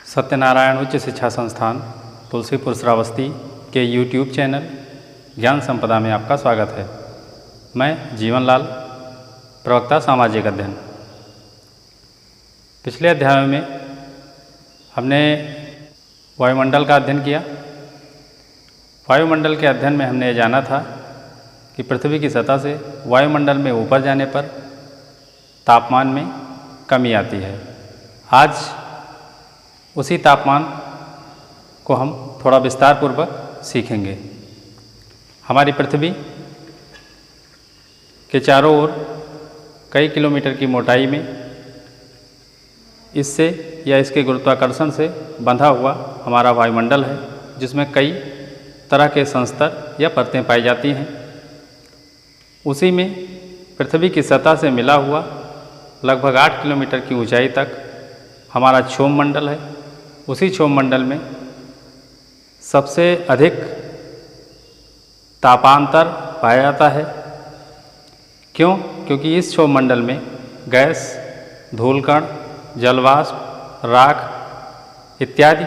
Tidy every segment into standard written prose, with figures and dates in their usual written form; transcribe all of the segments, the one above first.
सत्यनारायण उच्च शिक्षा संस्थान तुलसीपुर श्रावस्ती के यूट्यूब चैनल ज्ञान संपदा में आपका स्वागत है। मैं जीवन लाल, प्रवक्ता सामाजिक अध्ययन। पिछले अध्याय में हमने वायुमंडल का अध्ययन किया। वायुमंडल के अध्ययन में हमने जाना था कि पृथ्वी की सतह से वायुमंडल में ऊपर जाने पर तापमान में कमी आती है। आज उसी तापमान को हम थोड़ा विस्तार पूर्वक सीखेंगे। हमारी पृथ्वी के चारों ओर कई किलोमीटर की मोटाई में इससे या इसके गुरुत्वाकर्षण से बंधा हुआ हमारा वायुमंडल है, जिसमें कई तरह के संस्तर या परतें पाई जाती हैं। उसी में पृथ्वी की सतह से मिला हुआ लगभग 8 किलोमीटर की ऊंचाई तक हमारा क्षोभ मंडल है। उसी क्षोभ मंडल में सबसे अधिक तापांतर पाया जाता है। क्यों? क्योंकि इस क्षोभ मंडल में गैस, धूलकण, जलवाष्प, राख इत्यादि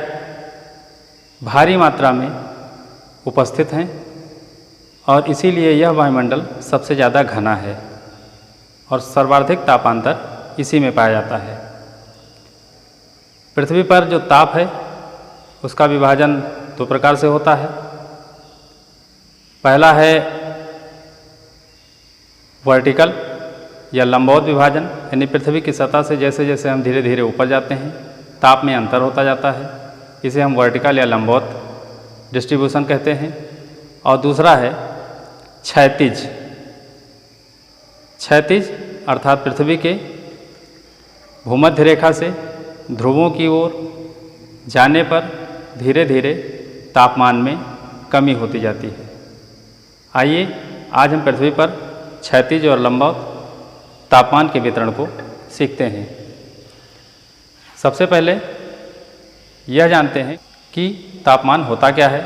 भारी मात्रा में उपस्थित हैं और इसीलिए यह वायुमंडल सबसे ज़्यादा घना है और सर्वाधिक तापांतर इसी में पाया जाता है। पृथ्वी पर जो ताप है उसका विभाजन दो प्रकार से होता है। पहला है वर्टिकल या लंबवत विभाजन, यानी पृथ्वी की सतह से जैसे जैसे हम धीरे धीरे ऊपर जाते हैं ताप में अंतर होता जाता है। इसे हम वर्टिकल या लंबवत डिस्ट्रीब्यूशन कहते हैं। और दूसरा है क्षैतिज। क्षैतिज अर्थात पृथ्वी के भूमध्य रेखा से ध्रुवों की ओर जाने पर धीरे धीरे तापमान में कमी होती जाती है। आइए आज हम पृथ्वी पर क्षैतिज और लंबवत तापमान के वितरण को सीखते हैं। सबसे पहले यह जानते हैं कि तापमान होता क्या है।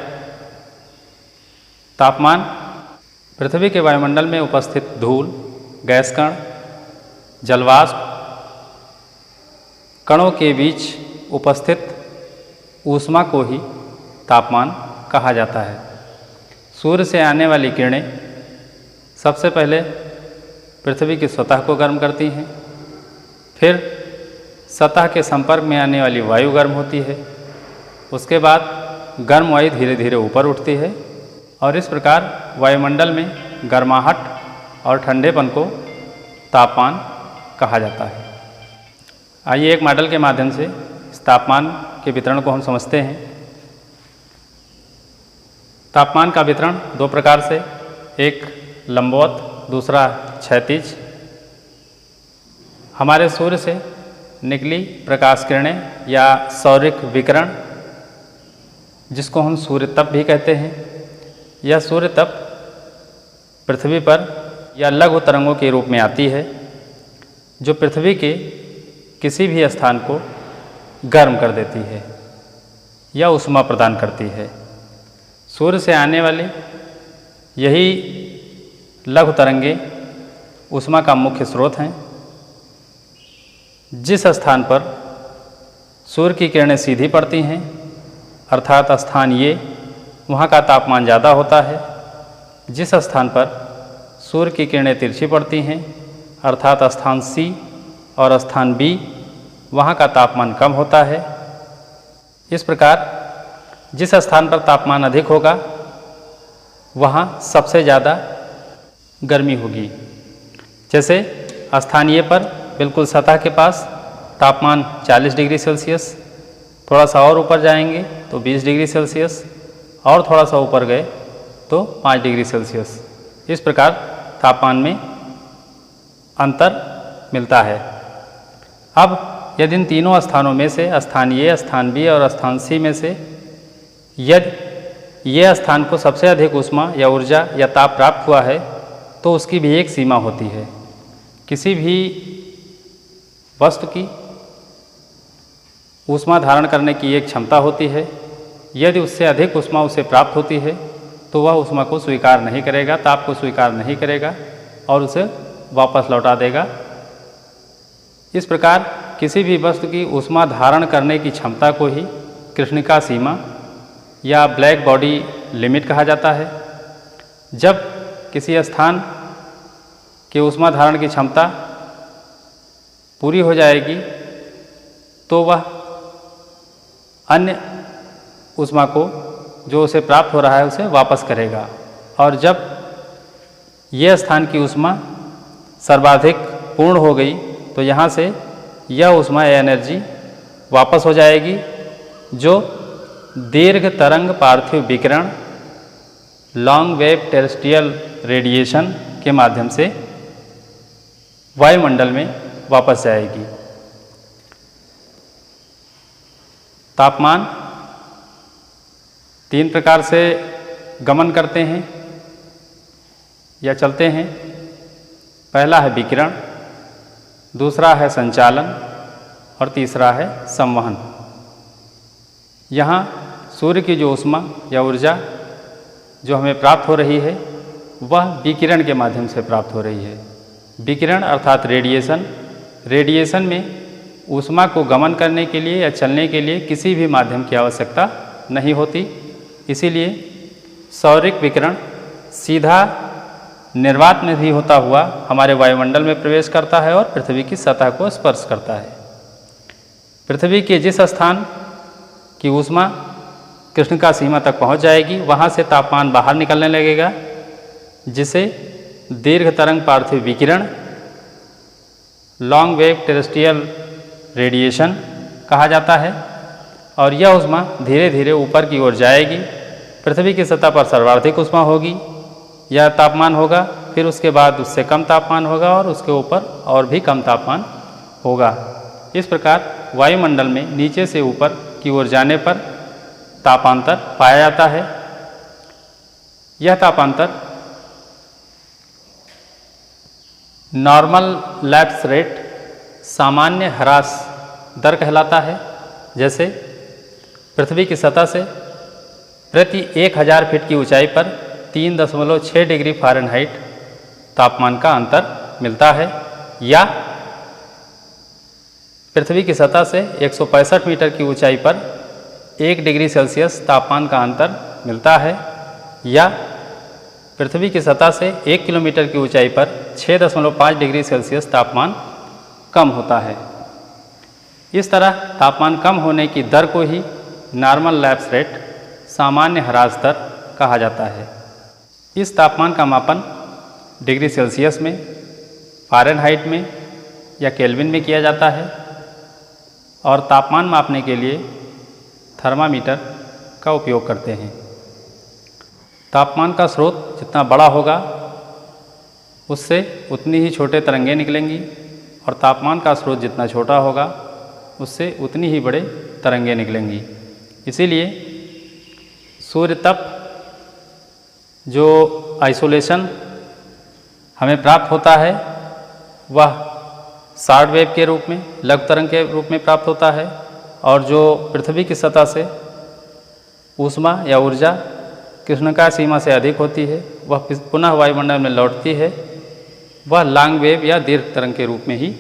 तापमान पृथ्वी के वायुमंडल में उपस्थित धूल, गैस कण, जलवाष्प कणों के बीच उपस्थित ऊष्मा को ही तापमान कहा जाता है। सूर्य से आने वाली किरणें सबसे पहले पृथ्वी की सतह को गर्म करती हैं, फिर सतह के संपर्क में आने वाली वायु गर्म होती है। उसके बाद गर्म वायु धीरे धीरे ऊपर उठती है और इस प्रकार वायुमंडल में गर्माहट और ठंडेपन को तापमान कहा जाता है। आइए एक मॉडल के माध्यम से इस तापमान के वितरण को हम समझते हैं। तापमान का वितरण दो प्रकार से, एक लंबवत, दूसरा क्षैतिज। हमारे सूर्य से निकली प्रकाश किरणें या सौरिक विकिरण, जिसको हम सूर्यतप भी कहते हैं, यह सूर्यतप पृथ्वी पर या लघु तरंगों के रूप में आती है, जो पृथ्वी के किसी भी स्थान को गर्म कर देती है या ऊष्मा प्रदान करती है। सूर्य से आने वाली यही लघु तरंगे ऊष्मा का मुख्य स्रोत हैं। जिस स्थान पर सूर्य की किरणें सीधी पड़ती हैं, अर्थात स्थान ये, वहाँ का तापमान ज़्यादा होता है। जिस स्थान पर सूर्य की किरणें तिरछी पड़ती हैं, अर्थात स्थान सी और स्थान बी, वहाँ का तापमान कम होता है। इस प्रकार जिस स्थान पर तापमान अधिक होगा वहाँ सबसे ज़्यादा गर्मी होगी। जैसे स्थान ए पर बिल्कुल सतह के पास तापमान 40 डिग्री सेल्सियस, थोड़ा सा और ऊपर जाएंगे तो 20 डिग्री सेल्सियस, और थोड़ा सा ऊपर गए तो 5 डिग्री सेल्सियस। इस प्रकार तापमान में अंतर मिलता है। अब यदि इन तीनों स्थानों में से स्थान ए, स्थान बी और स्थान सी में से यदि यह स्थान को सबसे अधिक ऊष्मा या ऊर्जा या ताप प्राप्त हुआ है तो उसकी भी एक सीमा होती है। किसी भी वस्तु की ऊष्मा धारण करने की एक क्षमता होती है। यदि उससे अधिक ऊष्मा उसे प्राप्त होती है तो वह ऊष्मा को स्वीकार नहीं करेगा, ताप को स्वीकार नहीं करेगा और उसे वापस लौटा देगा। इस प्रकार किसी भी वस्तु की ऊष्मा धारण करने की क्षमता को ही कृष्णिका सीमा या ब्लैक बॉडी लिमिट कहा जाता है। जब किसी स्थान के ऊष्मा धारण की क्षमता पूरी हो जाएगी तो वह अन्य ऊष्मा को जो उसे प्राप्त हो रहा है उसे वापस करेगा, और जब यह स्थान की ऊष्मा सर्वाधिक पूर्ण हो गई तो यहाँ से यह ऊष्मा या एनर्जी वापस हो जाएगी जो दीर्घ तरंग पार्थिव विकिरण लॉन्ग वेव टेरेस्ट्रियल रेडिएशन के माध्यम से वायुमंडल में वापस जाएगी। तापमान 3 प्रकार से गमन करते हैं या चलते हैं। पहला है विकिरण, दूसरा है संचालन और तीसरा है संवहन। यहाँ सूर्य की जो ऊष्मा या ऊर्जा जो हमें प्राप्त हो रही है वह विकिरण के माध्यम से प्राप्त हो रही है। विकिरण अर्थात रेडिएशन। रेडिएशन में ऊष्मा को गमन करने के लिए या चलने के लिए किसी भी माध्यम की आवश्यकता नहीं होती, इसीलिए सौरिक विकिरण सीधा निर्वात में भी होता हुआ हमारे वायुमंडल में प्रवेश करता है और पृथ्वी की सतह को स्पर्श करता है। पृथ्वी के जिस स्थान की ऊष्मा कृष्णिका सीमा तक पहुंच जाएगी वहां से तापमान बाहर निकलने लगेगा, जिसे दीर्घ तरंग पार्थिव विकिरण लॉन्ग वेव टेरेस्ट्रियल रेडिएशन कहा जाता है। और यह ऊष्मा धीरे धीरे ऊपर की ओर जाएगी। पृथ्वी की सतह पर सर्वाधिक ऊष्मा होगी या तापमान होगा, फिर उसके बाद उससे कम तापमान होगा और उसके ऊपर और भी कम तापमान होगा। इस प्रकार वायुमंडल में नीचे से ऊपर की ओर जाने पर तापांतर पाया जाता है। यह तापांतर नॉर्मल लैप्स रेट सामान्य ह्रास दर कहलाता है। जैसे पृथ्वी की सतह से प्रति 1000 फीट की ऊंचाई पर 3.6 डिग्री फ़ारेनहाइट तापमान का अंतर मिलता है, या पृथ्वी की सतह से 165 मीटर की ऊंचाई पर 1 डिग्री सेल्सियस तापमान का अंतर मिलता है, या पृथ्वी की सतह से 1 किलोमीटर की ऊंचाई पर 6.5 डिग्री सेल्सियस तापमान कम होता है। इस तरह तापमान कम होने की दर को ही नॉर्मल लैप्स रेट सामान्य ह्रास दर कहा जाता है। इस तापमान का मापन डिग्री सेल्सियस में, फ़ारेनहाइट में या केल्विन में किया जाता है, और तापमान मापने के लिए थर्मामीटर का उपयोग करते हैं। तापमान का स्रोत जितना बड़ा होगा उससे उतनी ही छोटे तरंगें निकलेंगी, और तापमान का स्रोत जितना छोटा होगा उससे उतनी ही बड़े तरंगें निकलेंगी। इसीलिए सूर्य तप जो आइसोलेशन हमें प्राप्त होता है वह शॉर्ट वेव के रूप में, लघु तरंग के रूप में प्राप्त होता है, और जो पृथ्वी की सतह से ऊष्मा या ऊर्जा कृष्णिका सीमा से अधिक होती है वह पुनः वायुमंडल में लौटती है, वह लॉन्ग वेव या दीर्घ तरंग के रूप में ही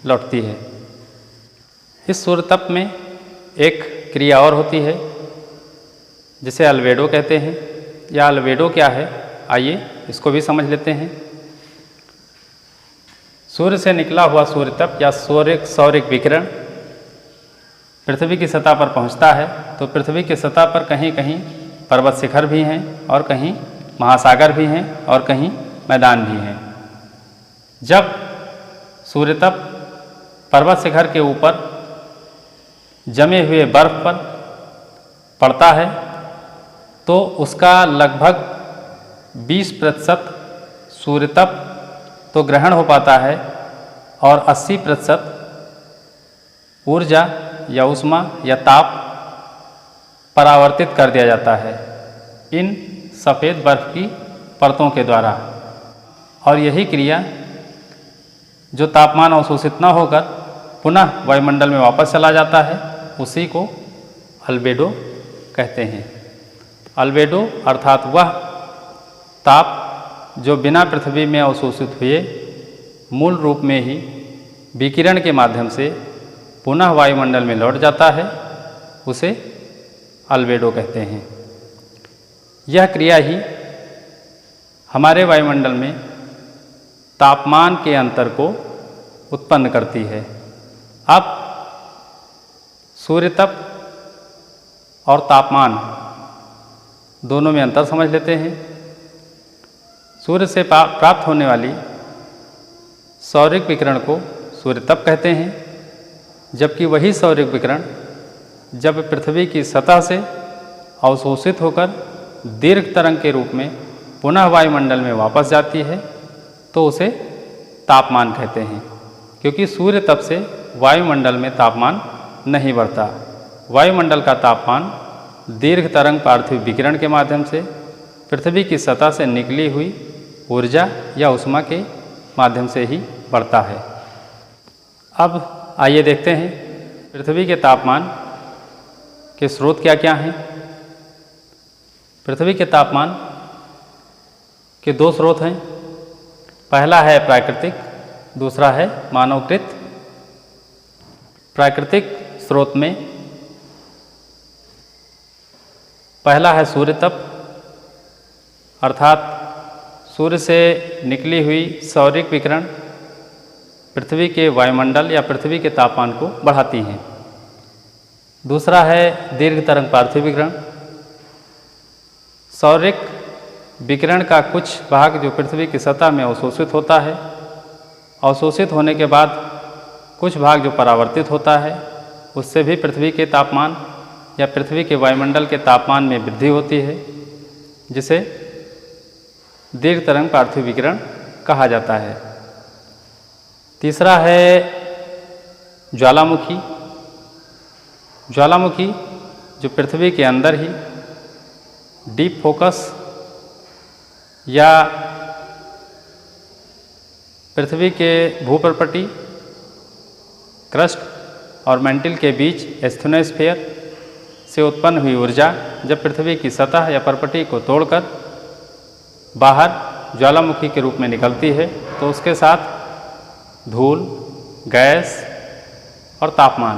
लौटती है। इस सूर्य तप में एक क्रिया और होती है जिसे अल्बेडो कहते हैं। या अल्बेडो क्या है, आइए इसको भी समझ लेते हैं। सूर्य से निकला हुआ सूर्य तप या सौरिक विकिरण पृथ्वी की सतह पर पहुंचता है तो पृथ्वी की सतह पर कहीं कहीं पर्वत शिखर भी हैं और कहीं महासागर भी हैं और कहीं मैदान भी हैं। जब सूर्य तप पर्वत शिखर के ऊपर जमे हुए बर्फ पर पड़ता है तो उसका लगभग 20% सूर्य तप तो ग्रहण हो पाता है और 80% ऊर्जा या ऊष्मा या ताप परावर्तित कर दिया जाता है। इन सफ़ेद बर्फ की परतों के द्वारा। और यही क्रिया जो तापमान अवशोषित न होकर पुनः वायुमंडल में वापस चला जाता है, उसी को अल्बेडो कहते हैं। अल्बेडो अर्थात वह ताप जो बिना पृथ्वी में अवशोषित हुए मूल रूप में ही विकिरण के माध्यम से पुनः वायुमंडल में लौट जाता है, उसे अल्बेडो कहते हैं। यह क्रिया ही हमारे वायुमंडल में तापमान के अंतर को उत्पन्न करती है। अब सूर्यतप और तापमान दोनों में अंतर समझ लेते हैं। सूर्य से प्राप्त होने वाली सौरिक विकिरण को सूर्यतप कहते हैं, जबकि वही सौरिक विकिरण जब पृथ्वी की सतह से अवशोषित होकर दीर्घ तरंग के रूप में पुनः वायुमंडल में वापस जाती है तो उसे तापमान कहते हैं, क्योंकि सूर्य तप से वायुमंडल में तापमान नहीं बढ़ता। वायुमंडल का तापमान दीर्घ तरंग पार्थिव विकिरण के माध्यम से पृथ्वी की सतह से निकली हुई ऊर्जा या ऊष्मा के माध्यम से ही बढ़ता है। अब आइए देखते हैं पृथ्वी के तापमान के स्रोत क्या क्या हैं। पृथ्वी के तापमान के दो स्रोत हैं। पहला है प्राकृतिक, दूसरा है मानवकृत। प्राकृतिक स्रोत में पहला है सूर्य तप, अर्थात सूर्य से निकली हुई सौरिक विकिरण पृथ्वी के वायुमंडल या पृथ्वी के तापमान को बढ़ाती हैं। दूसरा है दीर्घ तरंग पार्थिव विकिरण। सौरिक विकिरण का कुछ भाग जो पृथ्वी की सतह में अवशोषित होता है, अवशोषित होने के बाद कुछ भाग जो परावर्तित होता है, उससे भी पृथ्वी के तापमान या पृथ्वी के वायुमंडल के तापमान में वृद्धि होती है, जिसे दीर्घ तरंग पार्थिव विकिरण कहा जाता है। तीसरा है ज्वालामुखी। ज्वालामुखी जो पृथ्वी के अंदर ही डीप फोकस या पृथ्वी के भूपर्पटी, क्रस्ट और मैंटल के बीच एस्थेनोस्फीयर से उत्पन्न हुई ऊर्जा जब पृथ्वी की सतह या पर्पटी को तोड़कर बाहर ज्वालामुखी के रूप में निकलती है, तो उसके साथ धूल, गैस और तापमान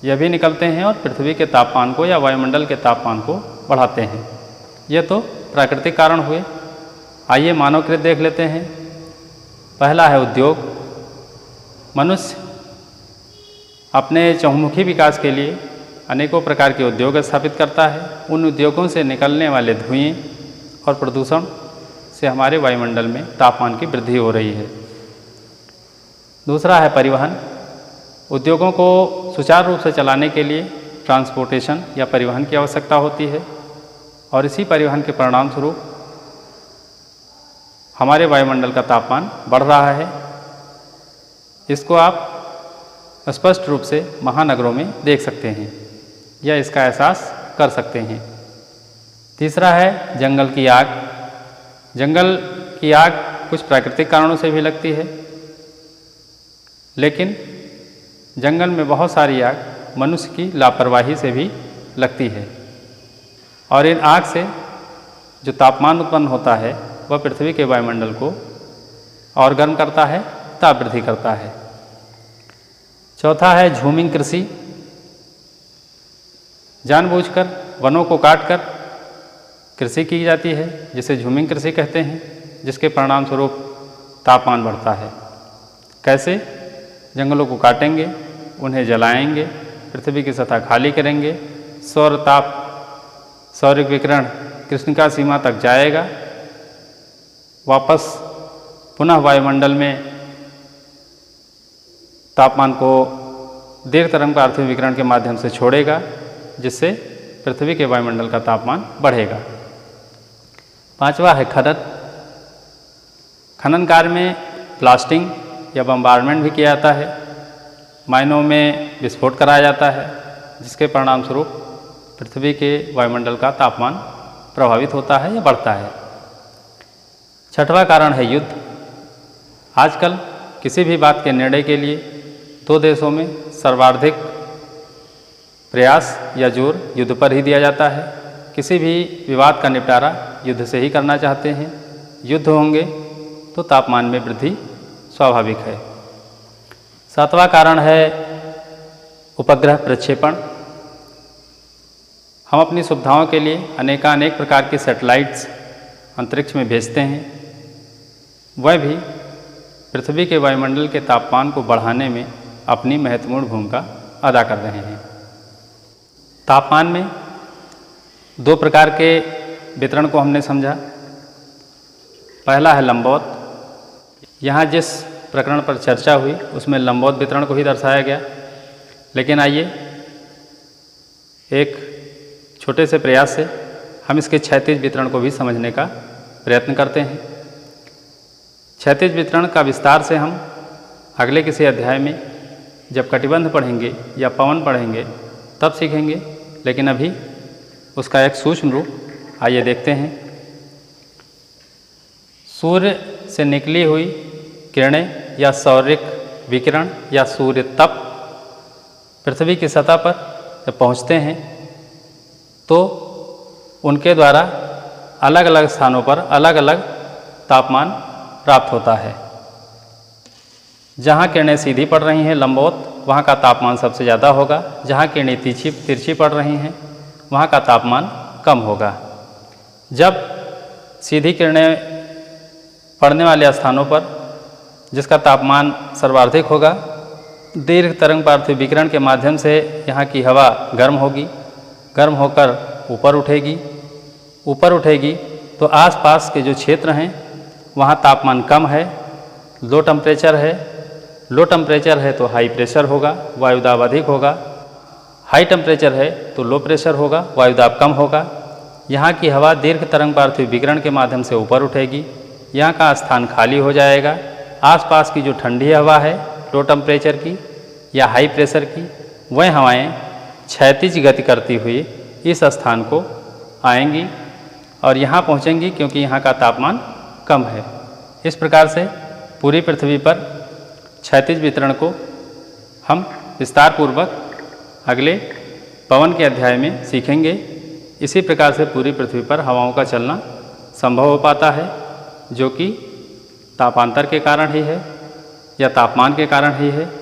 यह भी निकलते हैं और पृथ्वी के तापमान को या वायुमंडल के तापमान को बढ़ाते हैं। ये तो प्राकृतिक कारण हुए। आइए मानवकृत देख लेते हैं। पहला है उद्योग। मनुष्य अपने चहुमुखी विकास के लिए अनेकों प्रकार के उद्योग स्थापित करता है। उन उद्योगों से निकलने वाले धुएं और प्रदूषण से हमारे वायुमंडल में तापमान की वृद्धि हो रही है। दूसरा है परिवहन। उद्योगों को सुचारू रूप से चलाने के लिए ट्रांसपोर्टेशन या परिवहन की आवश्यकता होती है और इसी परिवहन के परिणाम स्वरूप हमारे वायुमंडल का तापमान बढ़ रहा है। इसको आप स्पष्ट रूप से महानगरों में देख सकते हैं या इसका एहसास कर सकते हैं। तीसरा है जंगल की आग। जंगल की आग कुछ प्राकृतिक कारणों से भी लगती है, लेकिन जंगल में बहुत सारी आग मनुष्य की लापरवाही से भी लगती है और इन आग से जो तापमान उत्पन्न होता है वह पृथ्वी के वायुमंडल को और गर्म करता है, ताप वृद्धि करता है। चौथा है झूमिंग कृषि। जानबूझकर वनों को काटकर कृषि की जाती है, जिसे झूमिंग कृषि कहते हैं, जिसके परिणाम स्वरूप तापमान बढ़ता है। कैसे? जंगलों को काटेंगे, उन्हें जलाएंगे, पृथ्वी की सतह खाली करेंगे, सौर ताप, सौरिक विकिरण कृष्णिका सीमा तक जाएगा, वापस पुनः वायुमंडल में तापमान को दीर्घ तरंग पार्थिव विकिरण के माध्यम से छोड़ेगा, जिससे पृथ्वी के वायुमंडल का तापमान बढ़ेगा। पांचवा है खनन। खनन कार्य में ब्लास्टिंग या बम्बार्डमेंट भी किया जाता है। माइनों में विस्फोट कराया जाता है, जिसके परिणाम स्वरूप पृथ्वी के वायुमंडल का तापमान प्रभावित होता है या बढ़ता है। छठवां कारण है युद्ध। आजकल किसी भी बात के निर्णय के लिए दो देशों में सर्वाधिक प्रयास या जोर युद्ध पर ही दिया जाता है। किसी भी विवाद का निपटारा युद्ध से ही करना चाहते हैं। युद्ध होंगे तो तापमान में वृद्धि स्वाभाविक है। सातवां कारण है उपग्रह प्रक्षेपण। हम अपनी सुविधाओं के लिए अनेकानेक प्रकार के सैटेलाइट्स अंतरिक्ष में भेजते हैं। वह भी पृथ्वी के वायुमंडल के तापमान को बढ़ाने में अपनी महत्वपूर्ण भूमिका अदा कर रहे हैं। तापमान में दो प्रकार के वितरण को हमने समझा। पहला है लंबवत। यहाँ जिस प्रकरण पर चर्चा हुई उसमें लंबवत वितरण को ही दर्शाया गया, लेकिन आइए एक छोटे से प्रयास से हम इसके क्षैतिज वितरण को भी समझने का प्रयत्न करते हैं। क्षैतिज वितरण का विस्तार से हम अगले किसी अध्याय में जब कटिबंध पढ़ेंगे या पवन पढ़ेंगे तब सीखेंगे, लेकिन अभी उसका एक सूक्ष्म रूप आइए देखते हैं। सूर्य से निकली हुई किरणें या सौरिक विकिरण या सूर्य तप पृथ्वी की सतह पर जब पहुँचते हैं तो उनके द्वारा अलग अलग स्थानों पर अलग अलग तापमान प्राप्त होता है। जहाँ किरणें सीधी पड़ रही हैं लंबवत, वहाँ का तापमान सबसे ज़्यादा होगा। जहाँ किरणें तिरछी पड़ रही हैं वहाँ का तापमान कम होगा। जब सीधी किरणें पड़ने वाले स्थानों पर जिसका तापमान सर्वाधिक होगा, दीर्घ तरंग पार्थिव विकिरण के माध्यम से यहाँ की हवा गर्म होगी। गर्म होकर ऊपर उठेगी तो आसपास के जो क्षेत्र हैं वहाँ तापमान कम है, लो टेम्परेचर है तो हाई प्रेशर होगा, वायुदाब अधिक होगा। हाई टेम्परेचर है तो लो प्रेशर होगा, वायुदाब कम होगा। यहाँ की हवा दीर्घ तरंग पार्थिव विकिरण के माध्यम से ऊपर उठेगी, यहाँ का स्थान खाली हो जाएगा। आसपास की जो ठंडी हवा है लो टेम्परेचर की या हाई प्रेशर की, वह हवाएं क्षैतिज गति करती हुई इस स्थान को आएंगी और यहाँ पहुँचेंगी, क्योंकि यहाँ का तापमान कम है। इस प्रकार से पूरी पृथ्वी पर क्षैतिज वितरण को हम विस्तार पूर्वक अगले पवन के अध्याय में सीखेंगे। इसी प्रकार से पूरी पृथ्वी पर हवाओं का चलना संभव हो पाता है, जो कि तापांतर के कारण ही है या तापमान के कारण ही है।